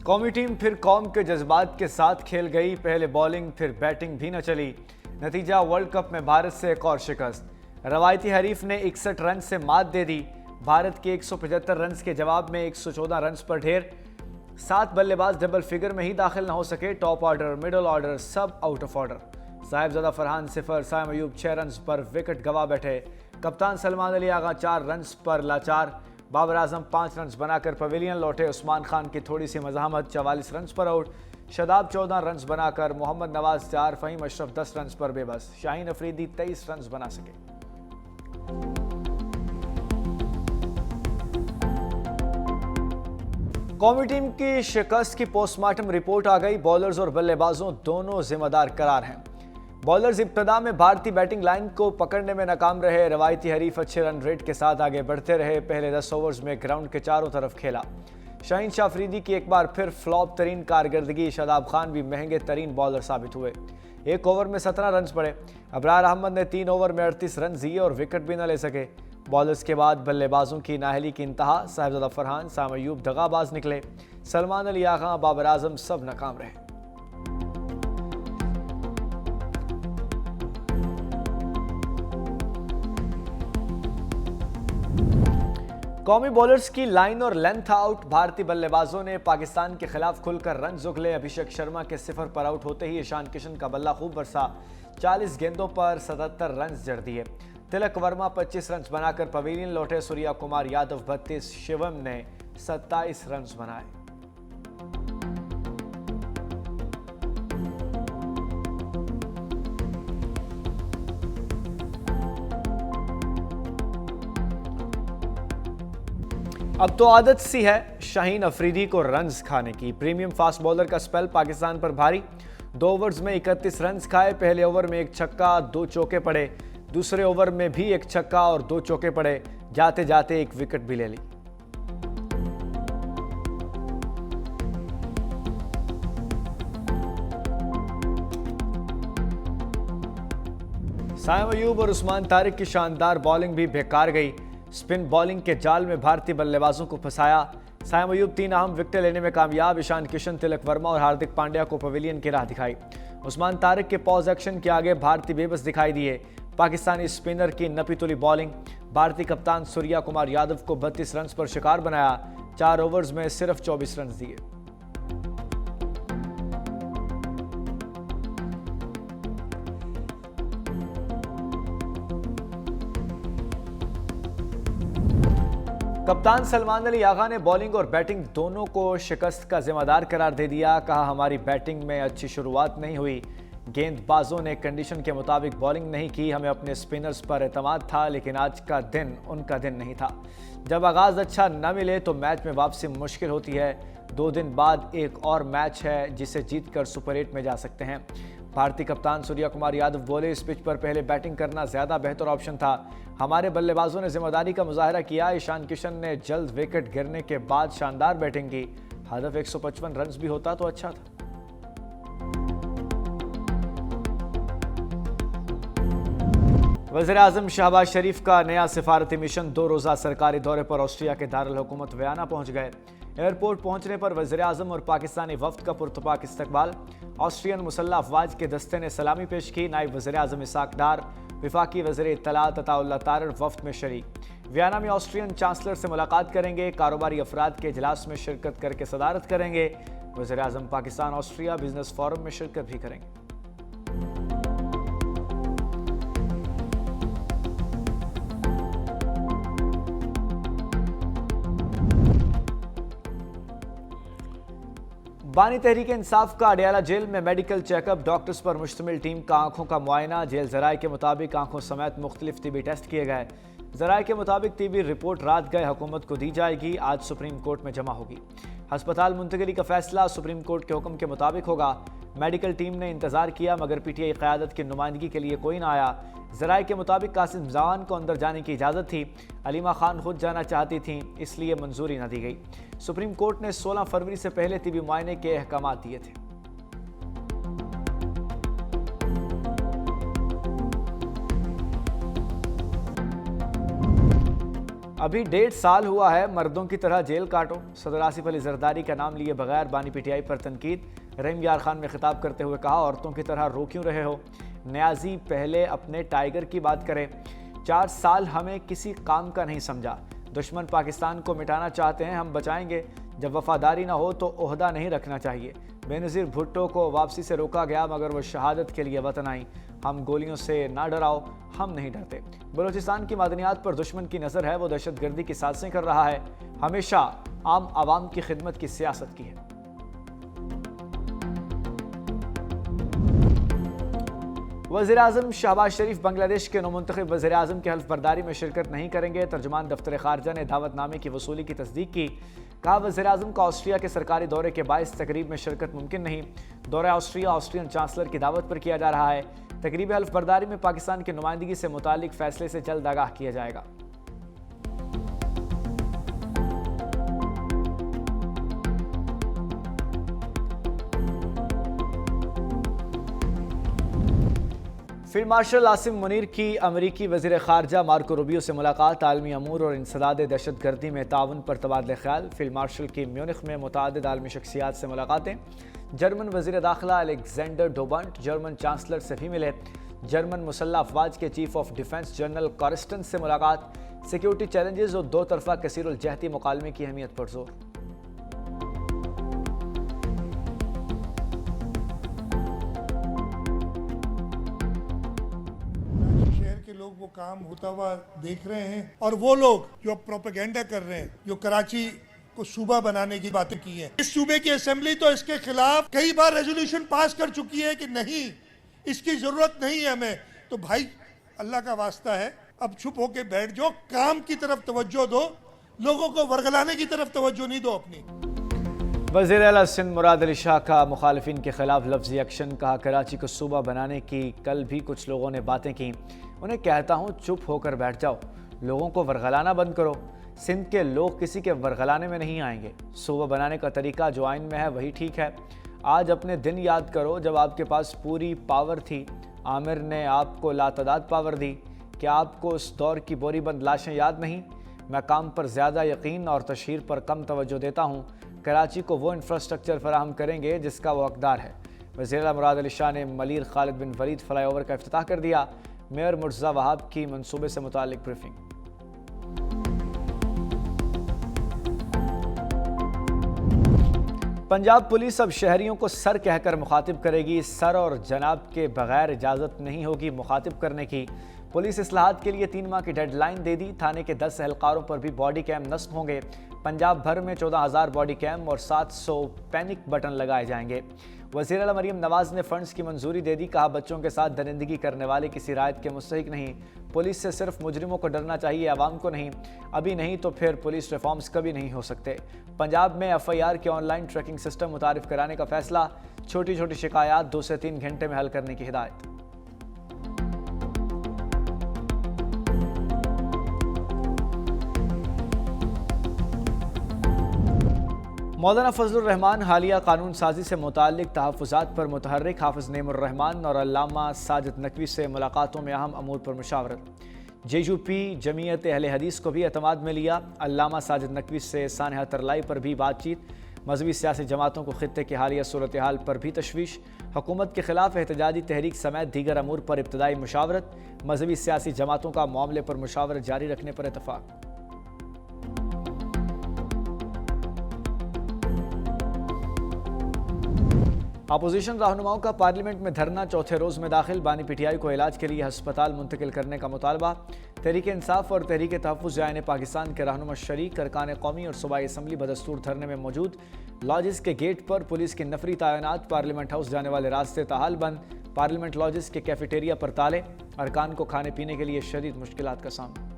कौमी टीम फिर कौम के जज्बात के साथ खेल गई। पहले बॉलिंग फिर बैटिंग भी न चली। नतीजा वर्ल्ड कप में भारत से एक और शिकस्त। रवायती हरीफ ने 61 रन से मात दे दी। भारत के 175 रन के जवाब में 114 रन पर ढेर। 7 बल्लेबाज डबल फिगर में ही दाखिल न हो सके। टॉप ऑर्डर, मिडल ऑर्डर सब out of order. Sahibzada Farhan 0, Saim Ayub 6 run पर विकेट गंवा बैठे। कप्तान सलमान अली आगा 4 रन पर लाचार। बाबर आजम 5 रन बनाकर पवेलियन लौटे। उस्मान खान की थोड़ी सी मज़ाहमत 44 रन पर आउट। शदाब 14 रन बनाकर। मोहम्मद नवाज 4, फ़हीम अशरफ 10 रन पर बेबस। शाहीन अफरीदी 23 रन बना सके। कौमी टीम की शिकस्त की पोस्टमार्टम रिपोर्ट आ गई। बॉलर्स और बल्लेबाजों दोनों जिम्मेदार करार हैं। बॉलर्स इब्तदा में भारतीय बैटिंग लाइन को पकड़ने में नाकाम रहे। रवायती हरीफ अच्छे रन रेट के साथ आगे बढ़ते रहे। पहले 10 ओवर्स में ग्राउंड के चारों तरफ खेला। शाहीन शाह अफरीदी की एक बार फिर फ्लॉप तरीन कारकर्दगी। शादाब खान भी महंगे तरीन बॉलर साबित हुए। 1 ओवर में 17 रन पड़े। अबरार अहमद ने 3 ओवर में 38 रन दिए और विकेट भी न ले सके। बॉलर्स के बाद बल्लेबाजों की नाहली की इंतहा। साहिबजादा फरहान, साइम अयूब दगाबाज निकले। सलमान अली आगा, बाबर आजम सब नाकाम रहे। कौमी बॉलर्स की लाइन और लेंथ आउट। भारतीय बल्लेबाजों ने पाकिस्तान के खिलाफ खुलकर रन उगले। अभिषेक शर्मा के 0 पर आउट होते ही ईशान किशन का बल्ला खूब बरसा। 40 गेंदों पर 77 रन जड़ दिए। तिलक वर्मा 25 रन बनाकर पवेलियन लौटे। सूर्या कुमार यादव 32, शिवम ने 27 रन बनाए। अब तो आदत सी है शाहीन अफरीदी को रन्स खाने की। प्रीमियम फास्ट बॉलर का स्पेल पाकिस्तान पर भारी। 2 ओवर्स में 31 रन खाए। पहले ओवर में 1 छक्का 2 चौके पड़े। दूसरे ओवर में भी 1 छक्का और 2 चौके पड़े। जाते जाते 1 विकेट भी ले ली। साइम अयूब और उस्मान तारिक की शानदार बॉलिंग भी बेकार गई। स्पिन बॉलिंग के जाल में भारतीय बल्लेबाजों को फंसाया। साइम अयूब 3 अहम विकेट लेने में कामयाब। ईशान किशन, तिलक वर्मा और हार्दिक पांड्या को पवेलियन की राह दिखाई। उस्मान तारिक के पॉज एक्शन के आगे भारतीय बेबस दिखाई दिए। पाकिस्तानी स्पिनर की नपी-तुली बॉलिंग। भारतीय कप्तान सूर्या कुमार यादव को 32 रन पर शिकार बनाया। 4 ओवर्स में सिर्फ 24 रन दिए। कप्तान सलमान अली आगा ने बॉलिंग और बैटिंग दोनों को शिकस्त का जिम्मेदार करार दे दिया। कहा, हमारी बैटिंग में अच्छी शुरुआत नहीं हुई। गेंदबाजों ने कंडीशन के मुताबिक बॉलिंग नहीं की। हमें अपने स्पिनर्स पर एतमाद था, लेकिन आज का दिन उनका दिन नहीं था। जब आगाज़ अच्छा न मिले तो मैच में वापसी मुश्किल होती है। 2 दिन बाद एक और मैच है जिसे जीतकर सुपर 8 में जा सकते हैं। भारतीय कप्तान सूर्या कुमार यादव बोले, इस पिच पर पहले बैटिंग करना ज़्यादा बेहतर ऑप्शन था। हमारे बल्लेबाजों ने जिम्मेदारी का मुजाहरा किया। ईशान किशन ने जल्द विकेट गिरने के बाद शानदार बैटिंग की। हदफ 155 रन भी होता तो अच्छा था। वज़ीर आज़म शहबाज शरीफ का नया सिफारती मिशन 2 रोज़ा सरकारी दौरे पर ऑस्ट्रिया के दारुल हुकूमत वियना पहुंच गए। एयरपोर्ट पहुंचने पर वज़ीर आज़म और पाकिस्तानी वफ्द का पुरतपाक इस्तकबाल। ऑस्ट्रियन मुसल्लह अफवाज के दस्ते ने सलामी पेश की। नायब वज़ीर आज़म इसाक डार, विफाकी वज़ीर इत्तलात अताउल्लाह तारर वफ्द में शरीक। वियना में ऑस्ट्रियन चांसलर से मुलाकात करेंगे। कारोबारी अफराद के इजलास में शिरकत करके सदारत करेंगे। वज़ीर आज़म पाकिस्तान ऑस्ट्रिया बिजनेस फोरम में शिरकत भी करेंगे। बानी तहरीक इंसाफ का अडयाला जेल में मेडिकल चेकअप। डॉक्टर्स पर मुश्तमिल टीम का आंखों का मुआयना। जेल ज़राए के मुताबिक आंखों समेत मुख्तलिफ तिबी टेस्ट किए गए। ज़राए के मुताबिक तिबी रिपोर्ट रात गए हुकूमत को दी जाएगी। आज सुप्रीम कोर्ट में जमा होगी। हस्पताल मुंतकिली का फैसला सुप्रीम कोर्ट के हुक्म के मुताबिक होगा। मेडिकल टीम ने इंतजार किया मगर पीटीआई क़यादत की नुमाइंदगी के लिए कोई ना आया। ज़राए के मुताबिक कासिम जवान को अंदर जाने की इजाज़त थी। अलीमा खान खुद जाना चाहती थीं, इसलिए मंजूरी न दी गई। सुप्रीम कोर्ट ने 16 फरवरी से पहले तिबी मुआयने के अहकाम दिए थे। अभी 1.5 साल हुआ है, मर्दों की तरह जेल काटो। सदर आसिफ अली जरदारी का नाम लिए बगैर बानी पीटीआई पर तनकीद। रहीम यार खान में खिताब करते हुए कहा, औरतों की तरह रो क्यों रहे हो। न्याजी पहले अपने टाइगर की बात करें। 4 साल हमें किसी काम का नहीं समझा। दुश्मन पाकिस्तान को मिटाना चाहते हैं, हम बचाएंगे। जब वफादारी ना हो तो ओहदा नहीं रखना चाहिए। बेनज़ीर भुट्टो को वापसी से रोका गया मगर वो शहादत के लिए वतन आई। हम गोलियों से ना डराओ, हम नहीं डरते। बलूचिस्तान की मादनियात पर दुश्मन की नज़र है, वो दहशतगर्दी की साजिशें कर रहा है। हमेशा आम आवाम की खिदमत की सियासत की है। वज़ीर-ए-आज़म शहबाज शरीफ बांग्लादेश के नौमुंतखब वज़ीर-ए-आज़म की हल्फ बर्दारी में शिरकत नहीं करेंगे। तर्जुमान दफ्तर खारजा ने दावतनामे की वसूली की तस्दीक की। कहा, वज़ीर-ए-आज़म का ऑस्ट्रिया के सरकारी दौरे के बायस तकरीब में शिरकत मुमकिन नहीं। दौरा ऑस्ट्रिया ऑस्ट्रियन चांसलर की दावत पर किया जा रहा है। तकरीब हल्फ बर्दारी में पाकिस्तान की नुमाइंदगी से मुतालिक फैसले से जल्द आगाह किया जाएगा। फील्ड मार्शल आसिम मुनीर की अमरीकी वज़ीर ख़ारजा मार्को रूबियो से मुलाकात। आलमी अमूर और इंसदाद दहशतगर्दी में ताउन पर तबादला ख्याल। फील्ड मार्शल की म्यूनिख में मुतअद्दिद आलमी शख्सियात से मुलाकातें। जर्मन वज़ीर दाखिला अलेक्जेंडर डोबंट जर्मन चांसलर से भी मिले। जर्मन मुसल्लह अफवाज के चीफ ऑफ डिफेंस जनरल कॉरिस्टन से मुलाकात। सिक्योरिटी चैलेंजेस और दो तरफा कसीरुल जहती मुकालमे की अहमियत पर जोर। लोग वो काम होता हुआ देख रहे हैं और वो लोग जो प्रोपेगेंडा कर रहे हैं, जो कराची को सूबा बनाने की बातें की हैं। इस सूबे की असेंबली तो इसके खिलाफ कई बार रेजोल्यूशन पास कर चुकी है कि नहीं, इसकी जरूरत नहीं है हमें। तो भाई अल्लाह का वास्ता है, अब चुप होके बैठ जाओ, काम की तरफ तवज्जो दो, लोगों को वर्गलाने की तरफ तवज्जो नहीं दो अपनी। वज़ीर आला सिंध मुराद अली शाह का मुखालिफिन के खिलाफ लफ्जी एक्शन। कहा, कराची को सूबा बनाने की कल भी कुछ लोगों ने बातें की, उन्हें कहता हूँ चुप होकर बैठ जाओ, लोगों को वर्गलाना बंद करो। सिंध के लोग किसी के वर्गलाने में नहीं आएंगे। सूबा बनाने का तरीका जो आइन में है वही ठीक है। आज अपने दिन याद करो जब आपके पास पूरी पावर थी। आमिर ने आपको लातदाद पावर दी। क्या आपको उस दौर की बोरीबंद लाशें याद नहीं। मैं काम पर ज़्यादा यकीन और तशहीर पर कम तवज्जो देता हूँ। कराची को वो इंफ्रास्ट्रक्चर फराहम करेंगे जिसका वो हकदार है। वज़ीर मुराद अली शाह ने मलिर खालिद बिन वलीद फ्लाईओवर का इफ्तिताह कर दिया। मेयर मुर्तज़ा वहाब की मंसूबे से मुतालिक ब्रीफिंग। पंजाब पुलिस अब शहरियों को सर कहकर मुखातिब करेगी। सर और जनाब के बगैर इजाज़त नहीं होगी मुखातिब करने की। पुलिस इस्लाहात के लिए 3 माह की डेडलाइन दे दी। थाने के 10 एहलकारों पर भी बॉडी कैम नस्ब होंगे। पंजाब भर में 14,000 बॉडी कैम और 700 पैनिक बटन लगाए जाएंगे। वज़ीर आला मरीम नवाज ने फंड्स की मंजूरी दे दी। कहा, बच्चों के साथ दरिंदगी करने वाले किसी रायत के मुस्तहिक नहीं। पुलिस से सिर्फ मुजरिमों को डरना चाहिए, आवाम को नहीं। अभी नहीं तो फिर पुलिस रिफॉर्म्स कभी नहीं हो सकते। पंजाब में FIR के ऑनलाइन ट्रैकिंग सिस्टम मुतारिफ कराने का फैसला। छोटी छोटी शिकायत 2 से 3 घंटे में हल करने की हिदायत। मौलाना फजलुर रहमान हालिया कानून साजी से मुताल्लिक तहफ़्फ़ुज़ात पर मुतहर्रिक। हाफ़िज़ नेमुर रहमान और अल्लामा साजिद नकवी से मुलाकातों में अहम अमूर पर मुशावरत। JUP जमीयत अहले हदीस को भी एतमाद में लिया। अल्लामा साजिद नकवी से सानहा तरलाई पर भी बातचीत। मजहबी सियासी जमातों को खित्ते की हालिया सूरत हाल पर भी तशवीश। हुकूमत के खिलाफ एहतजाजी तहरीक समेत दीगर अमूर पर इब्तदाई मुशावरत। मजहबी सियासी जमातों का मामले पर मुशावरत जारी रखने पर इतफाक़। अपोजिशन रहनुमाओं का पार्लियामेंट में धरना चौथे रोज़ में दाखिल। बानी पीटीआई को इलाज के लिए हस्पताल मुंतकिल करने का मुतालबा। तहरीक इंसाफ और तहरीक तहफ़्फ़ुज़ आईन पाकिस्तान के रहनुमा शरीक अरकान कौमी और सूबाई असम्बली बदस्तूर धरने में मौजूद। लॉजिस के गेट पर पुलिस की नफरी तैनात। पार्लियामेंट हाउस जाने वाले रास्ते ताहाल बंद। पार्लियामेंट लॉजिस के कैफेटेरिया पर ताले। अरकान को खाने पीने के लिए शदीद मुश्किलात का सामना।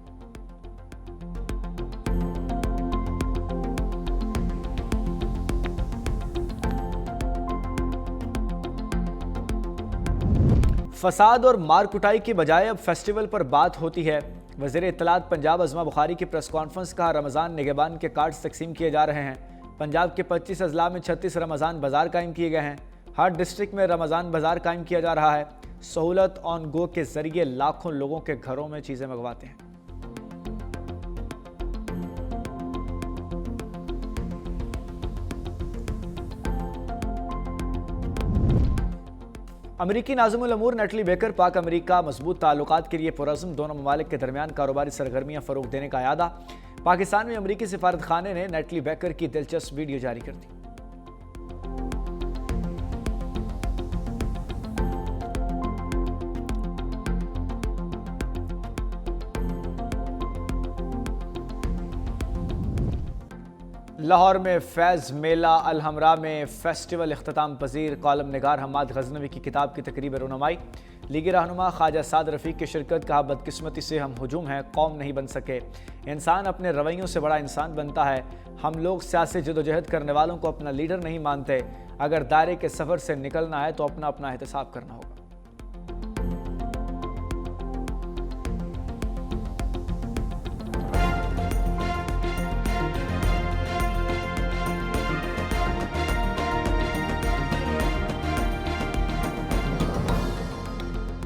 फसाद और मार कुटाई की बजाय अब फेस्टिवल पर बात होती है। वज़ीर इत्तलात पंजाब अज़मा बुखारी की प्रेस कॉन्फ्रेंस का। रमज़ान निगहबान के कार्ड्स तकसीम किए जा रहे हैं। पंजाब के 25 अजला में 36 रमज़ान बाज़ार कायम किए गए हैं। हर डिस्ट्रिक्ट में रमज़ान बाज़ार कायम किया जा रहा है। सहूलत ऑन गो के ज़रिए लाखों लोगों के घरों में चीज़ें मंगवाते हैं। अमेरिकी नाज़िमुल अमूर नटली बेकर पाक अमेरिका मजबूत ताल्लुकात के लिए पुरज़्म दोनों ममालिक के दरमियान कारोबारी सरगर्मियाँ फ़रोग़ देने का अयादा। पाकिस्तान में अमेरिकी सिफारत खाने ने नटली बेकर की दिलचस्प वीडियो जारी कर दी। लाहौर में फैज़ मेला अलहमरा में फेस्टिवल इख्तिताम पजीर कॉलम निगार हम्माद गजनवी की किताब की तकरीब रुनुमाई। लीगी रहनुमा ख्वाजा साद रफ़ीक की शिरकत। कहा, बदकिस्मती से हम हुजूम हैं, कौम नहीं बन सके। इंसान अपने रवैयों से बड़ा इंसान बनता है। हम लोग सियासी जदोजहद करने वालों को अपना लीडर नहीं मानते। अगर दायरे के सफ़र से निकलना है तो अपना अपना एहतसाब करना होगा।